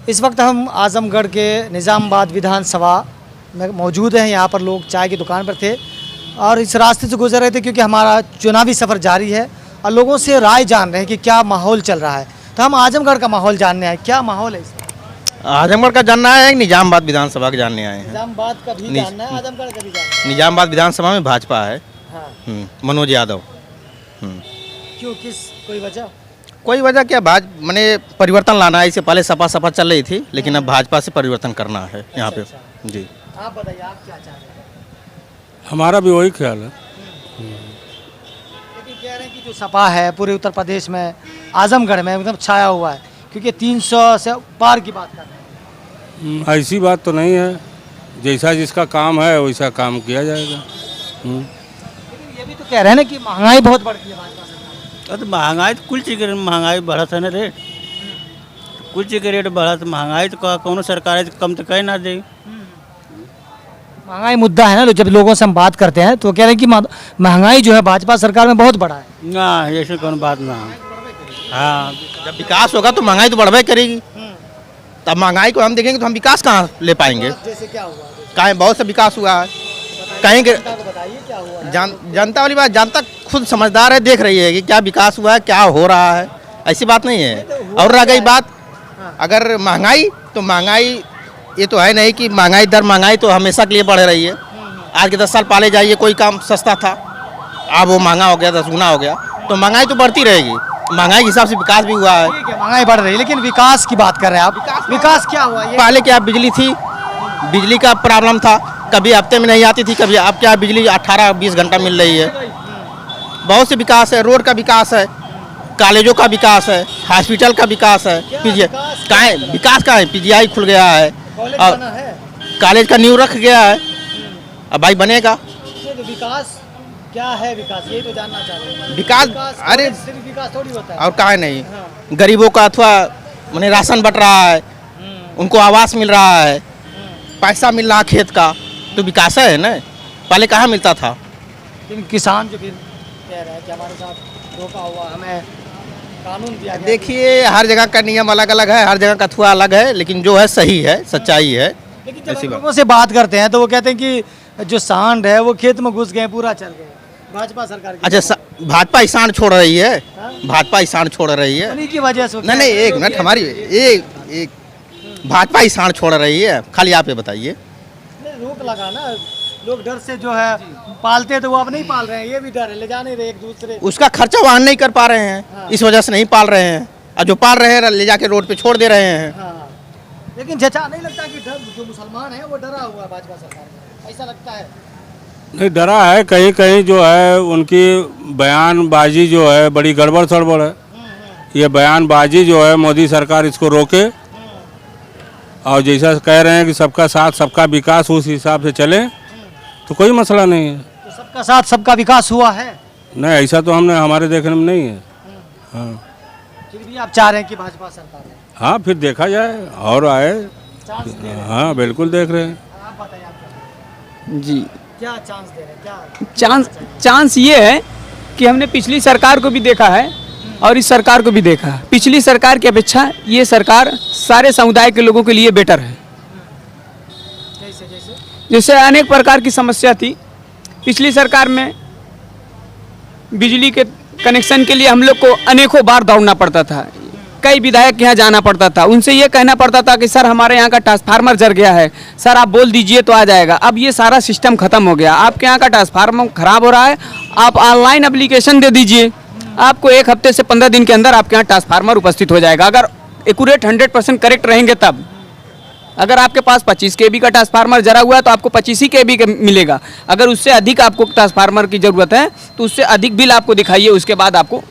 इस वक्त हम आजमगढ़ के निज़ामाबाद विधानसभा में मौजूद हैं। यहाँ पर लोग चाय की दुकान पर थे और इस रास्ते से गुजर रहे थे क्योंकि हमारा चुनावी सफ़र जारी है और लोगों से राय जान रहे हैं कि क्या माहौल चल रहा है। तो हम आजमगढ़ का माहौल जानने आए, क्या माहौल है इसका? आजमगढ़ का जानना है, निजामाबाद विधानसभा के जानने आए हैं। निज़ामाबाद का भी जानना है, आजमगढ़ का भी जानना है। निजामाबाद विधानसभा में भाजपा है। हाँ। मनोज यादव। क्यों, किस कोई वजह? कोई वजह क्या, मैंने परिवर्तन लाना है। इससे पहले सपा चल रही थी, लेकिन अब भाजपा से परिवर्तन करना है यहाँ पे। जी, आप बताइए, आप क्या चाह रहे हैं? हमारा भी वही ख्याल है। लेकिन कह रहे हैं कि जो सपा है पूरे उत्तर प्रदेश में, आजमगढ़ में एकदम छाया हुआ है क्योंकि 300 से पार की बात कर रहे हैं। ऐसी बात तो नहीं है, जैसा जिसका काम है वैसा काम किया जाएगा। लेकिन ये भी तो कह रहे हैं ना कि महंगाई बहुत बढ़ती है भाजपा सरकार। तो महंगाई तो कुल चीज़ के महंगाई बढ़त है ना रेट। कुल चीज़ के रेट बढ़त, महंगाई तो कौनो सरकार कम तो कह ना दे। महंगाई मुद्दा है ना, जब लोगों से हम बात करते हैं तो कह रहे हैं कि महंगाई जो है भाजपा सरकार में बहुत बड़ा है। ना ऐसे कौन बात ना। हाँ, जब विकास होगा तो महंगाई तो बढ़वे करेगी। तब महंगाई को हम देखेंगे तो हम विकास कहाँ ले पाएंगे? जैसे क्या हुआ? कहीं बहुत सा विकास हुआ है, कहीं के बताइए क्या हुआ? जनता वाली बात, जनता खुद समझदार है, देख रही है कि क्या विकास हुआ है, क्या हो रहा है। ऐसी बात नहीं है। और रह गई बात अगर महंगाई, तो महंगाई ये तो है नहीं कि महंगाई तो हमेशा के लिए बढ़ रही है। आज के 10 साल पहले जाइए, कोई काम सस्ता था, अब वो महंगा हो गया, 10 गुना हो गया। तो महंगाई तो बढ़ती रहेगी। महंगाई के हिसाब से विकास भी हुआ है। ठीक है, महंगाई बढ़ रही है, लेकिन विकास की बात कर रहे हैं आप। विकास क्या हुआ? पहले क्या बिजली थी, बिजली का प्रॉब्लम था, कभी हफ्ते में नहीं आती थी, कभी अब क्या बिजली 18-20 घंटा मिल रही है। बहुत से विकास है, रोड का विकास है, कॉलेजों का विकास है, हॉस्पिटल का विकास है। विकास का है, PGI खुल गया है और कॉलेज का न्यू रख गया है, अब भाई बनेगा। तो विकास क्या है? विकास ये तो जानना चाह रहे हैं। विकास अरे सिर्फ विकास थोड़ी होता है। और कहा नहीं, गरीबों का अथवा मैंने राशन बट रहा है, उनको आवास मिल रहा है, पैसा मिल रहा है खेत का, तो विकास है ना। पहले कहाँ मिलता था? लेकिन किसान जो फिर कह रहा है कि हमारे साथ धोखा हुआ, हमें कानून दिया गया। देखिए, हर जगह का नियम अलग अलग है, हर जगह का अथवा अलग है, लेकिन जो है सही है, सच्चाई है। लेकिन जब हम लोगों से बात करते हैं तो वो कहते हैं कि जो सांड है वो खेत में घुस गए, पूरा चल गए भाजपा सरकार की। अच्छा, भाजपा ही सांड छोड़ रही है? भाजपा ही सांड छोड़ रही है? उन्हीं की वजह से। नहीं, एक मिनट, हमारी एक भाजपा ही सांड छोड़ रही है, खाली आप ये बताइए। रोक लगा ना, लोग डर से जो है पालते हैं तो वो अब नहीं पाल रहे हैं, ये भी डर है, ले जा नहीं रहे एक दूसरे। उसका खर्चा वहन नहीं कर पा रहे हैं, इस वजह से नहीं पाल रहे हैं, और जो पाल रहे हैं ले जाके रोड पे छोड़ दे रहे हैं। लेकिन चचा नहीं लगता कि डर, जो मुसलमान है वो डरा हुआ है भाजपा सरकार से, ऐसा लगता है? नहीं, डरा है। कहीं कहीं जो है उनकी बयानबाजी जो है बड़ी गड़बड़ सड़बड़ है। ये बयानबाजी जो है मोदी सरकार इसको रोके और जैसा कह रहे हैं कि सबका साथ सबका विकास, उस हिसाब से चले तो कोई मसला नहीं है। तो सबका साथ सबका विकास हुआ है? नहीं, ऐसा तो हमारे देखने में नहीं है। हाँ, फिर भी आप चाह रहे हैं कि भाजपा सरकार है? हाँ, फिर देखा जाए और आए। चांस दे रहे हैं? हाँ, बिल्कुल देख रहे हैं। आप बताइए, आप जी, क्या चांस दे रहे हैं? क्या चांस ये है कि हमने पिछली सरकार को भी देखा है और इस सरकार को भी देखा है। पिछली सरकार की अपेक्षा ये सरकार सारे समुदाय के लोगों के लिए बेटर है। जैसे अनेक प्रकार की समस्या थी पिछली सरकार में, बिजली के कनेक्शन के लिए हम लोग को अनेकों बार दौड़ना पड़ता था, कई विधायक के यहाँ जाना पड़ता था, उनसे ये कहना पड़ता था कि सर हमारे यहाँ का ट्रांसफार्मर जल गया है, सर आप बोल दीजिए तो आ जाएगा। अब ये सारा सिस्टम खत्म हो गया, आपके यहाँ का ट्रांसफार्मर खराब हो रहा है, आप ऑनलाइन एप्लीकेशन दे दीजिए, आपको 1 हफ्ते से 15 दिन के अंदर आपके यहाँ ट्रांसफार्मर उपस्थित हो जाएगा। अगर एक्यूरेट 100% करेक्ट रहेंगे तब। अगर आपके पास 25 kb का ट्रांसफार्मर जरा हुआ है तो आपको 25 ही kb का मिलेगा। अगर उससे अधिक आपको ट्रांसफार्मर की ज़रूरत है तो उससे अधिक बिल आपको दिखाइए, उसके बाद आपको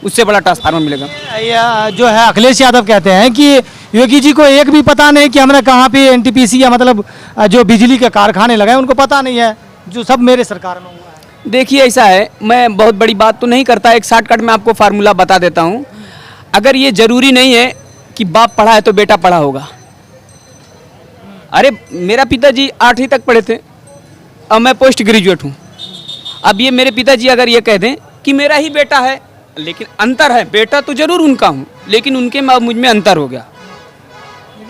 उससे बड़ा ट्रांसफार्मर मिलेगा। जो है अखिलेश यादव कहते हैं कि योगी जी को एक भी पता नहीं कि हमने कहाँ पे NTPC या मतलब जो बिजली के कारखाने लगाए, उनको पता नहीं है, जो सब मेरे सरकार में हुआ है। देखिए, ऐसा है, मैं बहुत बड़ी बात तो नहीं करता, एक शॉर्टकट में आपको फार्मूला बता देता हूँ। अगर ये ज़रूरी नहीं है कि बाप पढ़ा है तो बेटा पढ़ा होगा। अरे मेरा पिताजी 8वीं तक पढ़े थे और मैं पोस्ट ग्रेजुएट हूँ। अब ये मेरे पिताजी अगर ये कह दें कि मेरा ही बेटा है, लेकिन अंतर है, बेटा तो जरूर उनका हूँ लेकिन उनके मुझ में अंतर हो गया।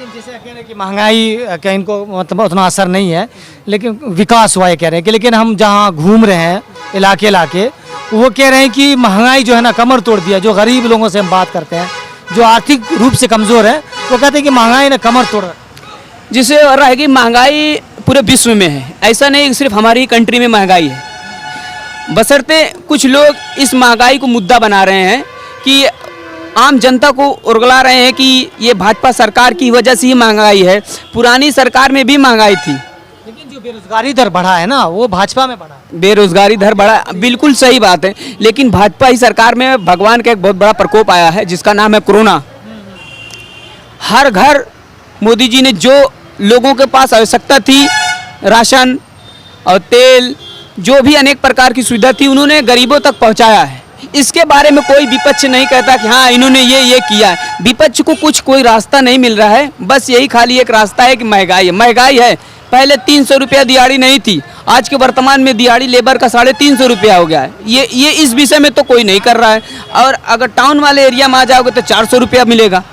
लेकिन जैसे कह रहे हैं कि महंगाई का इनको मतलब उतना असर नहीं है, लेकिन विकास हुआ है कह रहे हैं कि, लेकिन हम जहाँ घूम रहे हैं इलाके इलाके, वो कह रहे हैं कि महंगाई जो है ना कमर तोड़ दिया। जो गरीब लोगों से हम बात करते हैं, जो आर्थिक रूप से कमज़ोर है, वो कहते हैं कि महंगाई ने कमर तोड़ रखा। जिससे हो रहा है कि महंगाई पूरे विश्व में है, ऐसा नहीं कि सिर्फ हमारी कंट्री में महंगाई है। बशर्ते कुछ लोग इस महंगाई को मुद्दा बना रहे हैं कि आम जनता को उरगला रहे हैं कि ये भाजपा सरकार की वजह से ही महंगाई है, पुरानी सरकार में भी महंगाई थी। लेकिन जो बेरोजगारी दर बढ़ा है ना, वो भाजपा में बढ़ा है। बेरोजगारी दर बढ़ा, बिल्कुल सही बात है, लेकिन भाजपा ही सरकार में भगवान का एक बहुत बड़ा प्रकोप आया है जिसका नाम है कोरोना। हर घर मोदी जी ने जो लोगों के पास आवश्यकता थी, राशन और तेल, जो भी अनेक प्रकार की सुविधा थी, उन्होंने गरीबों तक पहुंचाया है। इसके बारे में कोई विपक्ष नहीं कहता कि हाँ इन्होंने ये किया है। विपक्ष को कुछ कोई रास्ता नहीं मिल रहा है, बस यही खाली एक रास्ता है कि महंगाई है। महंगाई है, पहले 300 रुपया दिहाड़ी नहीं थी, आज के वर्तमान में दिहाड़ी लेबर का 350 रुपया हो गया है। ये इस विषय में तो कोई नहीं कर रहा है। और अगर टाउन वाले एरिया में आ जाओगे तो 400 रुपया मिलेगा।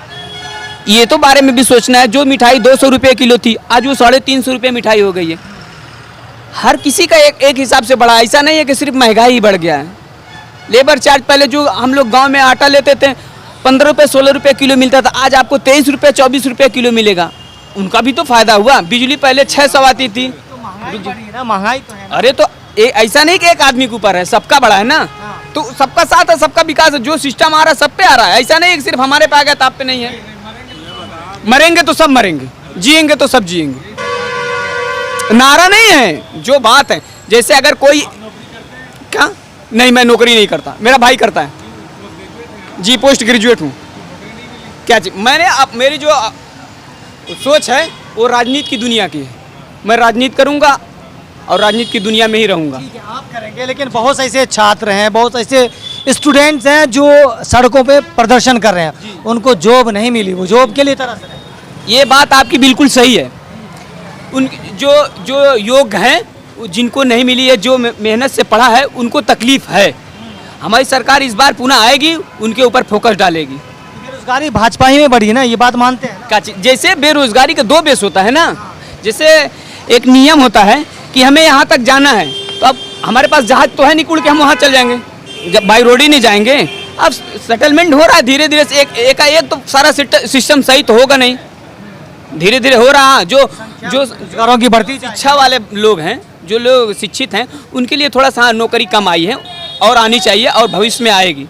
ये तो बारे में भी सोचना है। जो मिठाई 200 रुपये किलो थी, आज वो 350 रुपये मिठाई हो गई है। हर किसी का एक हिसाब से बढ़ा, ऐसा नहीं है कि सिर्फ महंगाई ही बढ़ गया है। लेबर चार्ज पहले जो हम लोग गांव में आटा लेते थे 15 रुपये 16 रुपये किलो मिलता था, आज आपको 23 रुपये 24 रुपये किलो मिलेगा। उनका भी तो फायदा हुआ। बिजली पहले 600 आती थी। महंगाई तो है ना। अरे तो ऐसा नहीं कि एक आदमी के ऊपर है, सबका बड़ा है ना। तो सबका साथ है, सबका विकास है। जो सिस्टम आ रहा है सब पे आ रहा है। ऐसा नहीं कि सिर्फ हमारे पे आ गया तो आप पे नहीं है। मरेंगे तो सब मरेंगे, जिएंगे तो सब जिएंगे। नारा नहीं है, जो बात है। जैसे अगर कोई क्या नहीं, मैं नौकरी नहीं करता, मेरा भाई करता है जी, पोस्ट ग्रेजुएट हूँ। क्या चीज मैंने अब मेरी जो सोच है वो राजनीति की दुनिया की है। मैं राजनीति करूँगा और राजनीति की दुनिया में ही रहूँगा। ठीक है, आप करेंगे, लेकिन बहुत ऐसे छात्र हैं, बहुत ऐसे स्टूडेंट्स हैं जो सड़कों पे प्रदर्शन कर रहे हैं, उनको जॉब नहीं मिली, वो जॉब के लिए तरस रहे हैं। ये बात आपकी बिल्कुल सही है। उन जो योग्य हैं, जिनको नहीं मिली है, जो मेहनत से पढ़ा है, उनको तकलीफ है। हमारी सरकार इस बार पुनः आएगी, उनके ऊपर फोकस डालेगी। बेरोजगारी भाजपा ही में बढ़ी है ना, ये बात मानते हैं। जैसे बेरोजगारी का 2 बेस होता है ना। जैसे एक नियम होता है कि हमें यहाँ तक जाना है, तो अब हमारे पास जहाज तो है नहीं कुल के हम वहाँ चल जाएंगे, जब बाई रोड ही नहीं जाएंगे। अब सेटलमेंट हो रहा है धीरे धीरे से, एक तो सारा सिस्टम सही तो होगा नहीं, धीरे धीरे हो रहा। जो बेरोजगारों की बढ़ती शिक्षा वाले लोग हैं, जो लोग शिक्षित हैं, उनके लिए थोड़ा सा नौकरी कम आई है और आनी चाहिए और भविष्य में आएगी।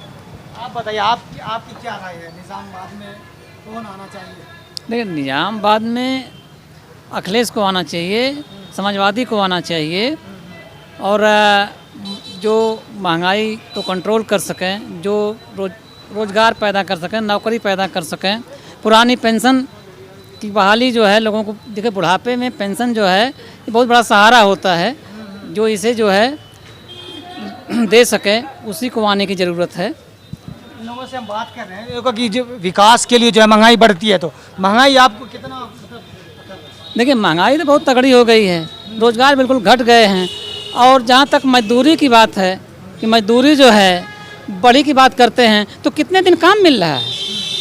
आप बताइए, आपकी क्या राय है, निजामाबाद में कौन आना चाहिए? देखिए, निजामाबाद में अखिलेश को आना चाहिए, समाजवादी को आना चाहिए, और जो महंगाई को कंट्रोल कर सकें, जो रोज़गार पैदा कर सकें, नौकरी पैदा कर सकें। पुरानी पेंशन की बहाली जो है लोगों को, देखिए बुढ़ापे में पेंशन जो है ये बहुत बड़ा सहारा होता है, जो इसे जो है दे सके, उसी को आने की ज़रूरत है। इन लोगों से हम बात कर रहे हैं, देखो कि जो विकास के लिए जो है महंगाई बढ़ती है, तो महंगाई आपको कितना देखिए, महंगाई तो बहुत तगड़ी हो गई है, रोज़गार बिल्कुल घट गए हैं। और जहाँ तक मजदूरी की बात है कि मजदूरी जो है बड़ी की बात करते हैं, तो कितने दिन काम मिल रहा है,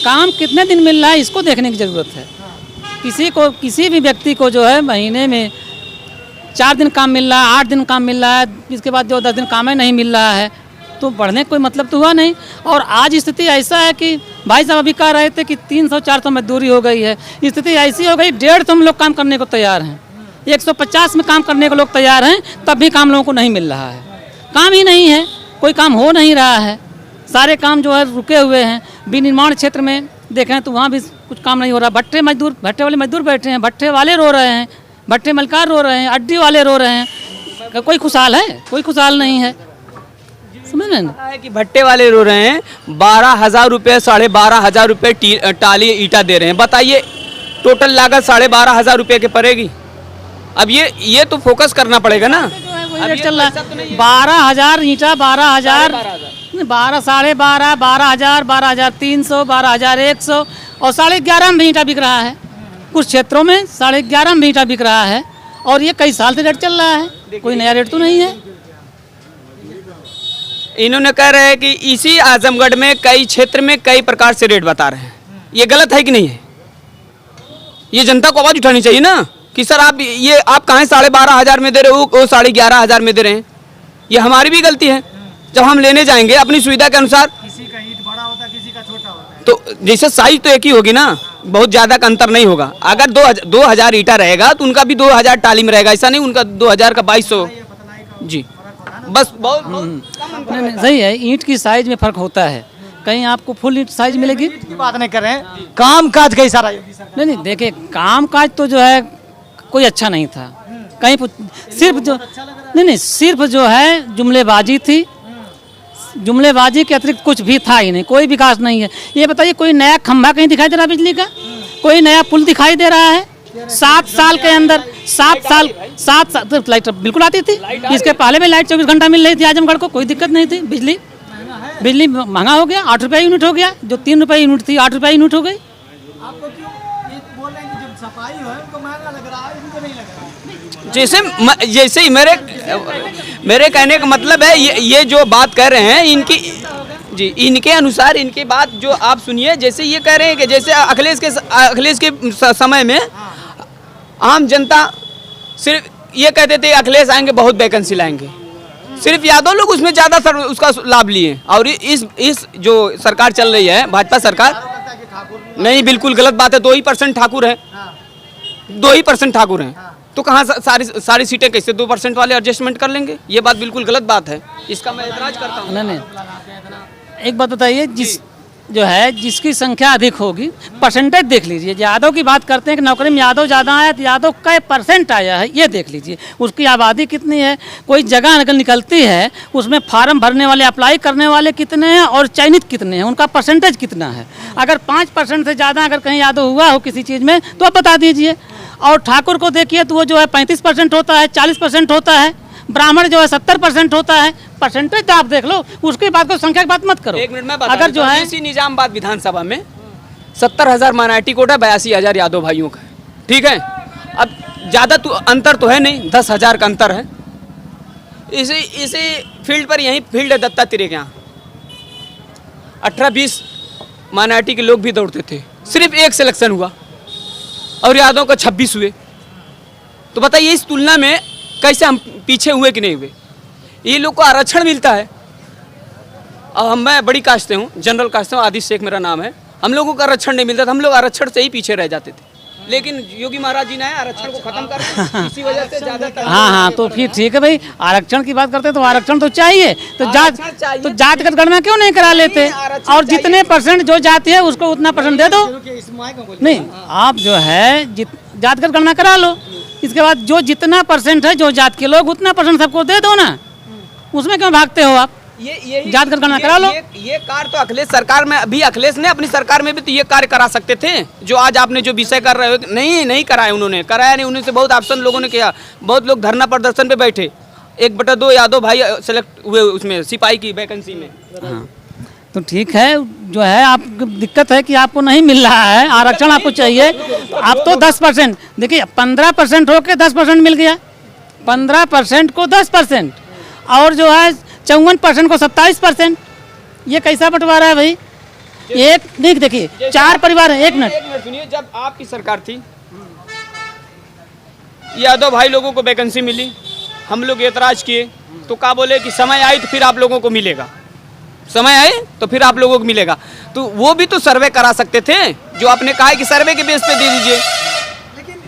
काम कितने दिन मिल रहा है, इसको देखने की ज़रूरत है। किसी भी व्यक्ति को जो है महीने में 4 दिन काम मिल रहा है, 8 दिन काम मिल रहा है, इसके बाद जो 10 दिन काम ही नहीं मिल रहा है, तो बढ़ने का कोई मतलब तो हुआ नहीं। और आज स्थिति ऐसा है कि भाई साहब अभी कह रहे थे कि 300-400 मजदूरी हो गई है। स्थिति ऐसी हो गई 150 हम लोग काम करने को तैयार हैं, 150 में काम करने को लोग तैयार हैं, तब भी काम लोगों को नहीं मिल रहा है। काम ही नहीं है, कोई काम हो नहीं रहा है, सारे काम जो है रुके हुए हैं। विनिर्माण क्षेत्र में देखें तो वहाँ भी कुछ काम नहीं हो रहा। भट्टे वाले मजदूर बैठे हैं, भट्टे वाले रो रहे हैं, भट्टे मलकार रो रहे हैं, अड्डी वाले रो रहे हैं। कोई खुशहाल है? कोई खुशहाल नहीं है। समझ रहे हैं कि भट्टे वाले रो रहे हैं, 12,000 रुपये 12,500 रुपये टाली ईटा दे रहे हैं। बताइए टोटल लागत 12,500 रुपये के पड़ेगी। अब ये तो फोकस करना पड़ेगा ना। चल रहा है 12,000 ईंटा, 12,000, 12, 12,500, 12,000, 12,300, 12,100 और 11,500 में भी ईंटा बिक रहा है। कुछ क्षेत्रों में 11,500 में भी ईंटा बिक रहा है, और ये कई साल से रेट चल रहा है, कोई नया रेट तो नहीं है। इन्होंने कह रहे हैं कि इसी आजमगढ़ में कई क्षेत्र में कई प्रकार से रेट बता रहे हैं, ये गलत है कि नहीं है? ये जनता को आवाज उठानी चाहिए ना कि सर आप ये आप कहाँ 12,500 में दे रहे हो, वो 11,500 में दे रहे हैं। ये हमारी भी गलती है। जब हम लेने जाएंगे अपनी सुविधा के अनुसार, किसी का ईंट बड़ा होता है, किसी का छोटा होता है। तो जैसे साइज तो एक ही होगी ना, बहुत ज्यादा का अंतर नहीं होगा। अगर 2,000 ईटा रहेगा तो उनका भी 2,000 टाली में रहेगा, ऐसा नहीं उनका 2,000 का 2,200। जी बस बहुत नहीं नहीं सही है, ईंट की साइज में फ़र्क होता है। कहीं आपको फुल ईंट साइज मिलेगी। की बात नहीं कर रहे हैं, काम काज कैसा रहा योगी सरकार? नहीं नहीं देखिए, काम काज तो जो है कोई अच्छा नहीं था। कहीं सिर्फ जो नहीं सिर्फ जो है जुमलेबाजी थी। जुमलेबाजी के अतिरिक्त कुछ भी था ही नहीं, कोई विकास नहीं है। ये बताइए कोई नया खंभा कहीं दिखाई दे रहा है बिजली का? कोई नया पुल दिखाई दे रहा है? 7 साल के अंदर 7 साल तो लाइट बिल्कुल आती थी। इसके पहले में लाइट 24 घंटा मिल रही थी आजमगढ़ को, कोई दिक्कत नहीं थी। बिजली महंगा हो गया, 8 रुपये यूनिट हो गया। जो 3 रुपये यूनिट थी 8 रुपये यूनिट हो गई। आपको क्यों ये बोल रहे हैं कि जो सफाई है उनको महंगा लग रहा है, इनको नहीं लग रहा? जैसे ही मेरे कहने का मतलब है, ये जो बात कर रहे हैं इनके अनुसार, इनकी बात जो आप सुनिए। जैसे ये कह रहे हैं कि जैसे अखिलेश के समय में आम जनता सिर्फ ये कहते थे अखिलेश आएंगे बहुत वैकेंसी लाएंगे, सिर्फ यादव लोग उसमें ज़्यादा उसका लाभ लिए। और इस जो सरकार चल रही है भाजपा सरकार, नहीं बिल्कुल गलत बात है। 2% ठाकुर है, 2% ठाकुर हैं, तो कहाँ सारी सीटें कैसे 2% वाले एडजस्टमेंट कर लेंगे? ये बात बिल्कुल गलत बात है, इसका मैं एतराज करता हूँ। नहीं एक बात बताइए, जिसकी संख्या अधिक होगी, परसेंटेज देख लीजिए। यादव की बात करते हैं कि नौकरी में यादव ज़्यादा आया, तो यादव कै % आया है ये देख लीजिए। उसकी आबादी कितनी है, कोई जगह अगर निकलती है उसमें फार्म भरने वाले, अप्लाई करने वाले कितने हैं और चयनित कितने हैं, उनका परसेंटेज कितना है। अगर 5% से ज़्यादा अगर कहीं यादव हुआ हो किसी चीज़ में तो आप बता दीजिए। और ठाकुर को देखिए तो वो जो है 35% होता है, 40% होता है। ब्राह्मण जो है 70% होता है। परसेंटेज तो आप देख लो, उसकी बात को, संख्या की बात मत करो। 1 मिनट में बता अगर जो है इसी निजामाबाद विधानसभा में 70,000 माइनॉरिटी कोटा, 82,000 यादव भाइयों का है, ठीक है। अब ज़्यादा तो अंतर तो है नहीं, 10,000 का अंतर है। इसी फील्ड पर, यही फील्ड है दत्तात्रेय के यहाँ, 18-20 माइनॉरिटी के लोग भी दौड़ते थे, सिर्फ एक सिलेक्शन हुआ और यादव का 26 हुए। तो बताइए इस तुलना में कैसे हम पीछे हुए कि नहीं हुए? ये लोग को आरक्षण मिलता है। अब मैं बड़ी कास्ट से हूँ, जनरल कास्ट से हूँ, आदिश शेख मेरा नाम है। हम लोगों को आरक्षण नहीं मिलता था, हम लोग आरक्षण से ही पीछे रह जाते थे। लेकिन योगी महाराज जी ने आरक्षण को खत्म कर, इसी वजह से ज़्यादातर। हाँ तो फिर ठीक है भाई, आरक्षण की बात करते हैं तो आरक्षण तो चाहिए। तो जातिगत गणना क्यों नहीं करा लेते? और जितने % जो जाति है उसको उतना % दे दो। नहीं, आप जो है जातिगत गणना करा लो, इसके बाद जो जितना % है जो जात के लोग, उतना % सबको दे दो ना। उसमें क्यों भागते हो आप? जातिगत गणना करा लो। ये कार्य तो अखिलेश सरकार में, अभी अखिलेश ने अपनी सरकार में भी तो ये कार्य करा सकते थे, जो आज आपने जो विषय कर रहे हो। नहीं कराया उन्होंने, कराया नहीं। उन्होंने से बहुत ऑप्शन लोगों ने किया, बहुत लोग धरना प्रदर्शन पे बैठे। 1/2 यादव भाई सेलेक्ट हुए उसमें, सिपाही की वैकेंसी में। हाँ तो ठीक है, जो है आप दिक्कत है कि आपको नहीं मिल रहा है आरक्षण, आपको चाहिए। आप तो 10%, देखिए 15% होके 10% मिल गया, 15% को 10%, और जो है 54% को 27%। ये कैसा बंटवारा है भाई? एक नहीं, देखिए 4 परिवार है। एक मिनट सुनिए, जब आपकी सरकार थी यादव भाई लोगों को वैकेंसी मिली, हम लोग एतराज किए तो क्या बोले कि समय आई तो फिर आप लोगों को मिलेगा, समय आए तो फिर आप लोगों को मिलेगा। तो वो भी तो सर्वे करा सकते थे, जो आपने कहा है कि सर्वे के बेस पे दे दीजिए। लेकिन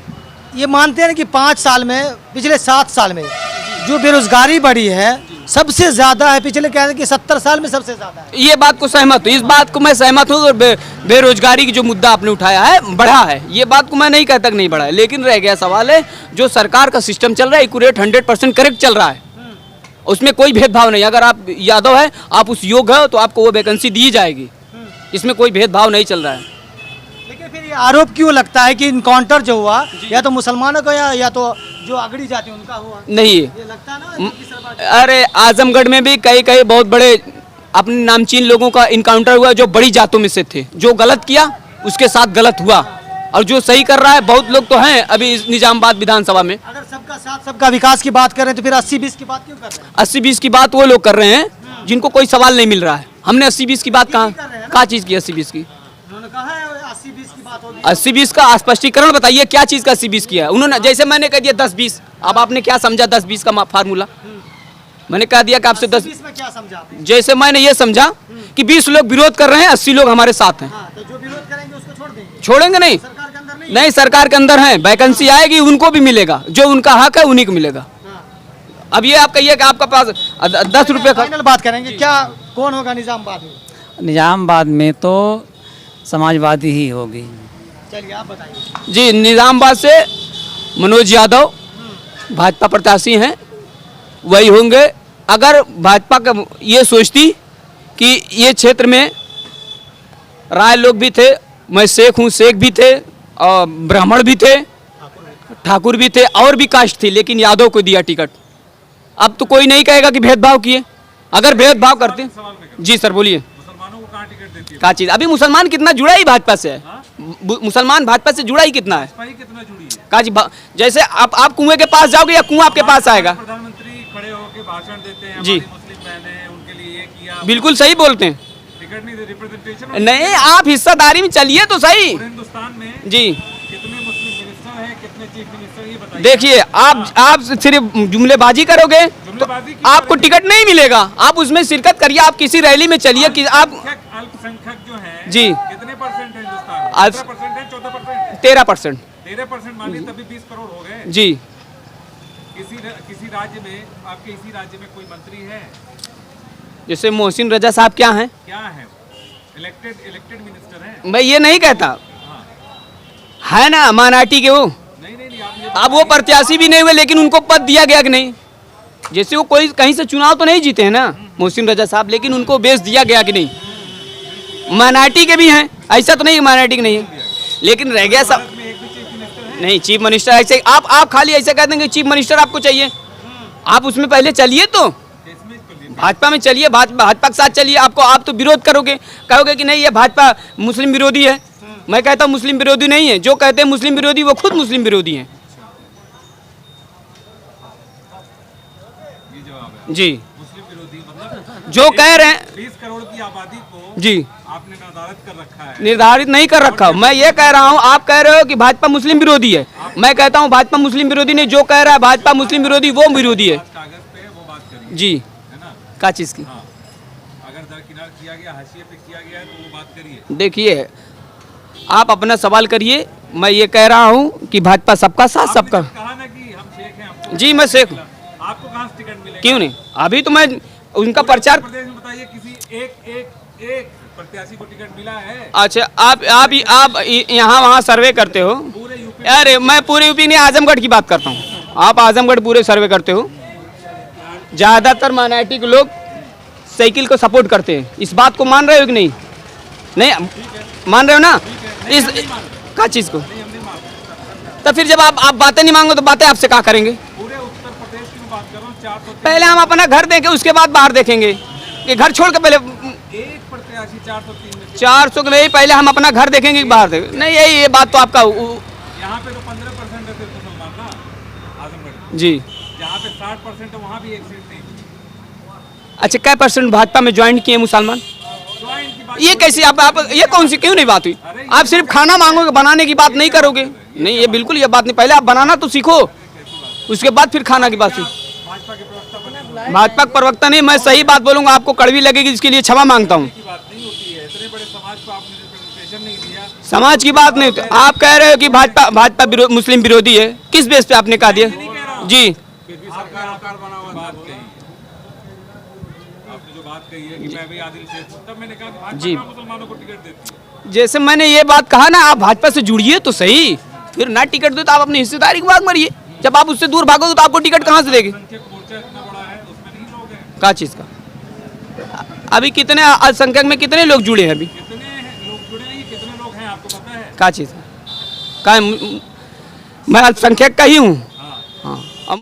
ये मानते हैं कि 5 साल में, पिछले 7 साल में जो बेरोजगारी बढ़ी है सबसे ज्यादा है। पिछले क्या है कि 70 साल में सबसे ज्यादा है। ये बात को सहमत हूँ, इस बात को मैं सहमत हूँ। और बेरोजगारी की जो मुद्दा आपने उठाया है, बढ़ा है, ये बात को मैं नहीं कहता कि नहीं बढ़ा है। लेकिन रह गया सवाल है, जो सरकार का सिस्टम चल रहा है एक्यूरेट 100% करेक्ट चल रहा है, उसमें कोई भेदभाव नहीं। अगर आप यादव है, आप उस योग्य हो, तो आपको वो वैकेंसी दी जाएगी, इसमें कोई भेदभाव नहीं चल रहा है। लेकिन फिर ये आरोप क्यों लगता है कि इनकाउंटर जो हुआ या तो मुसलमानों का या तो जो अगड़ी जाति उनका हुआ? नहीं, ये लगता है ना। अरे आजमगढ़ में भी कई बहुत बड़े अपने नामचीन लोगों का इनकाउंटर हुआ, जो बड़ी जातों में से थे। जो गलत किया उसके साथ गलत हुआ, और जो सही कर रहा है बहुत लोग तो हैं अभी इस निजामाबाद विधानसभा में। अगर सबका साथ सबका विकास की बात करें तो फिर 80-20 की बात क्यों कर रहे हैं? 80-20 की बात वो लोग कर रहे हैं जिनको कोई सवाल नहीं मिल रहा है। हमने 80-20 की बात कहाँ चीज़ की? 80-20 की उन्होंने कहा है 80-20 की बात 80-20 का स्पष्टीकरण बताइए, क्या चीज़ का 80-20 किया है उन्होंने? जैसे मैंने कह दिया 10-20, अब आपने क्या समझा 10-20 का फार्मूला? मैंने कह दिया कि आपसे 10, इसमें क्या समझा आपने? जैसे मैंने ये समझा कि 20 लोग विरोध कर रहे हैं, 80 लोग हमारे साथ हैं। हाँ, तो जो विरोध करेंगे उसको छोड़ देंगे, छोड़ेंगे नहीं, सरकार के अंदर नहीं। नहीं सरकार के अंदर है, वैकेंसी आएगी उनको भी मिलेगा, जो उनका हक है उन्हीं को मिलेगा। अब ये आप कहिए कि आपका पास 10 रुपये का, फाइनल बात करेंगे, क्या कौन होगा निजामाबाद में? निजामाबाद में तो समाजवादी ही होगी। चलिए आप बताइए। जी निजामाबाद से मनोज यादव भाजपा प्रत्याशी हैं, वही होंगे। अगर भाजपा का ये सोचती कि ये क्षेत्र में राय लोग भी थे, मैं शेख हूँ, शेख भी थे और ब्राह्मण भी थे, ठाकुर भी थे और भी कास्ट थी, लेकिन यादव को दिया टिकट। अब तो कोई नहीं कहेगा कि भेदभाव किए। अगर भेदभाव करते, जी सर बोलिए, मुसलमानों को कहाँ टिकट देती है? क्या चीज़? अभी मुसलमान कितना जुड़ा ही भाजपा से है, मुसलमान भाजपा से जुड़ा ही कितना है? भाई कितना जुड़ी है? का जी जैसे आप कुएं के पास जाओगे या कुआं आपके पास आएगा? प्रधानमंत्री खड़े होकर भाषण देते हैं, जी। हमारी मुस्लिम बहनें हैं, उनके लिए ये किया, बिल्कुल सही बोलते हैं। टिकट नहीं दे, रिप्रेजेंटेशन नहीं, आप हिस्सेदारी में चलिए तो सही। हिंदुस्तान में जी कितने मुस्लिम मिनिस्टर हैं, कितने चीफ मिनिस्टर, ये बताइए। देखिए, आप सिर्फ जुमलेबाजी करोगे तो जुमलेबाजी क्यों आपको करेंगे? टिकट नहीं मिलेगा। आप उसमें शिरकत करिए, आप किसी रैली में चलिए कि आप अल्पसंख्यक जो है जी। कितने परसेंट है हिंदुस्तान में? आज- 15% है, 14%? 13%। 13% मान लीजिए, तभी 20 करोड़ हो गए। जी किसी राज्य में, आपके इसी राज्य में कोई मंत्री है? जैसे मोहसिन रजा साहब क्या हैं? क्या है? इलेक्टेड मिनिस्टर हैं? मैं ये नहीं कहता, है ना माइनॉरिटी के वो। नहीं, आप ये अब वो प्रत्याशी भी नहीं हुए, लेकिन उनको पद दिया गया कि नहीं? जैसे वो कोई कहीं से चुनाव तो नहीं जीते हैं ना मोहसिन रजा साहब, लेकिन उनको बेच दिया गया कि नहीं? माइनॉरिटी के भी हैं, ऐसा तो नहीं माइनॉरिटी के नहीं है, लेकिन रह गया सब। नहीं, चीफ मिनिस्टर ऐसे आप खाली ऐसे कहते हैं कि चीफ मिनिस्टर आपको चाहिए, आप उसमें पहले चलिए तो भाजपा में चलिए, भाजपा के साथ चलिए। आप तो विरोध करोगे, कहोगे कि नहीं ये भाजपा मुस्लिम विरोधी है। मैं कहता हूँ मुस्लिम विरोधी नहीं है, जो कहते हैं मुस्लिम विरोधी वो खुद मुस्लिम विरोधी हैं। जी मुस्लिम विरोधी मतलब जो कह रहे हैं 20 करोड़ की आबादी को जी आपने निर्धारित कर रखा है। निर्धारित नहीं कर रखा। मैं ये कह रहा हूँ, आप कह रहे हो कि भाजपा मुस्लिम विरोधी है, मैं कहता हूँ भाजपा मुस्लिम विरोधी नहीं, जो कह रहा है भाजपा मुस्लिम विरोधी वो विरोधी है। कागज पे वो बात करिए, जी है ना? क्या चीज़ की? हाँ, अगर दरकिनार किया गया, हाशिए पे किया गया है तो वो बात करिए। देखिए, आप अपना सवाल करिए, मैं ये कह रहा हूँ कि भाजपा सबका साथ सबका। आपने कहा ना कि हम शेख हैं, हमको जी मैं शेख हूँ, आपको कहाँ से टिकट मिलेगा? क्यों नहीं? अभी तो मैं उनका प्रचार। प्रदेश में बताइए किसी एक प्रत्याशी को टिकट मिला है? अच्छा, आप यहाँ वहाँ सर्वे करते हो? पूरे यूपी अरे मैं पूरे यूपी नहीं, आजमगढ़ की बात करता हूँ। आप आजमगढ़ पूरे सर्वे करते हो, ज़्यादातर माइनॉरिटी के लोग साइकिल को सपोर्ट करते हैं। इस बात को मान रहे हो कि नहीं? नहीं मान रहे हो ना? इस क्या चीज़ को? तो फिर जब आप बातें नहीं मांगो तो बातें आपसे क्या करेंगे? पूरे उत्तर प्रदेश की मैं बात कर रहा हूँ, 400 पहले हम अपना घर देखें, उसके बाद बाहर देखेंगे कि घर छोड़ के पहले एक प्रत्याशी 403 में 400 के नहीं, पहले हम अपना घर देखेंगे कि बाहर देखेंगे। नहीं, ये बात तो आपका यहाँ पे तो 15% है सिर्फ मुसलमान ना आजमगढ़ में। जी। जहाँ पे 60% है वहाँ भी एक सीट नहीं। अच्छा, क्या परसेंट भाजपा में ज्वाइन किए मुसलमान? ज्वाइन की बात ये कैसी आप ये कौन सी क्यों नहीं बात हुई? आप सिर्फ खाना मांगोगे, बनाने की बात नहीं करोगे। नहीं, ये बिल्कुल ये बात नहीं। पहले आप बनाना तो सीखो, उसके बाद फिर खाना की बात हुई। भाजपा के प्रवक्ता बने भाजपा का प्रवक्ता नहीं, मैं सही बात बोलूंगा, आपको कड़वी लगेगी, इसके लिए क्षमा मांगता हूँ। की बात नहीं होती है। इतने बड़े समाज को आपने रिप्रेजेंटेशन नहीं दिया। समाज की बात नहीं होती। आप कह रहे हो कि भाजपा मुस्लिम विरोधी है, किस बेस पे आपने कहा दिया? जी फिर भी सरकार बना हुआ बात कही, आपने जो बात कही है कि मैं भी आदिल शेख हूं, तब मैंने कहा कि भाजपा जी। कहाँ मुसलमानों को टिकट देती है? जैसे मैंने ये बात कहा ना, आप भाजपा से जुड़िए तो सही, फिर ना टिकट दो तो आप अपनी हिस्सेदारी की बात मरिए। जब आप उससे दूर भागोगे तो आपको टिकट कहाँ से देगी? संख्यक मोर्चा इतना बड़ा है, उसमें नहीं लोग हैं। क्या चीज़ का? अभी कितने अल्पसंख्यक में कितने लोग जुड़े हैं अभी? कितने लोग जुड़े नहीं, कितने लोग हैं आपको पता है? क्या चीज़ है? क्या मैं अल्पसंख्यक का ही हूँ। हाँ, हाँ,